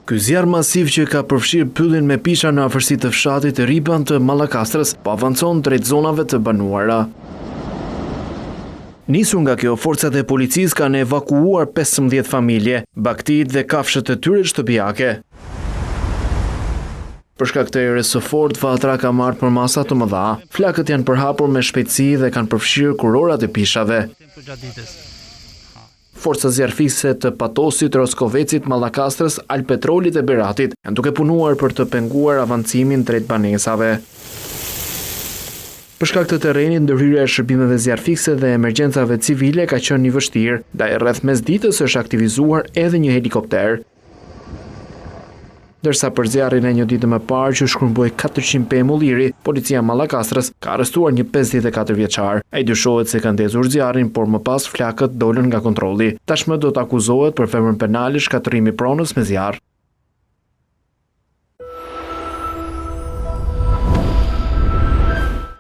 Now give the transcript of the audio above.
Ky zjarr masiv që ka përfshirë pyllin me pisha në afërsi të fshatit të Riban të Mallakastrës po avancon drejt zonave të banuara. Nisur nga kjo, forcat e policisë kanë evakuuar 15 familje, baktit dhe kafshët e tyre shtëpiake. Për shkak të erës së fortë, Valltra ka marrë për masa të mëdha. Flakët janë përhapur me shpejtësi dhe kanë përfshirë kurorat e pishave. Forca zjarrfikse të Patosit, Roskovecit, Mallakastrës, Alpetrolit e Beratit janë duke punuar për të penguar avancimin drejt banesave. Për shkak të terrenit, ndërhyrja e shërbimeve zjarrfikse dhe emergjencave civile ka qenë i vështirë, ndaj rreth mesditës është aktivizuar edhe një helikopter. Ndërsa për zjarrin e një ditë më parë që shkrumboi 400 pemull liri, policia e Mallakastrës ka arrestuar një 54 vjeçar. Ai dyshohet se ka ndezur zjarrin, por më pas flakët dolën nga kontrolli. Tashmë do të akuzohet për femër penale shkatërrimi pronës me zjarr.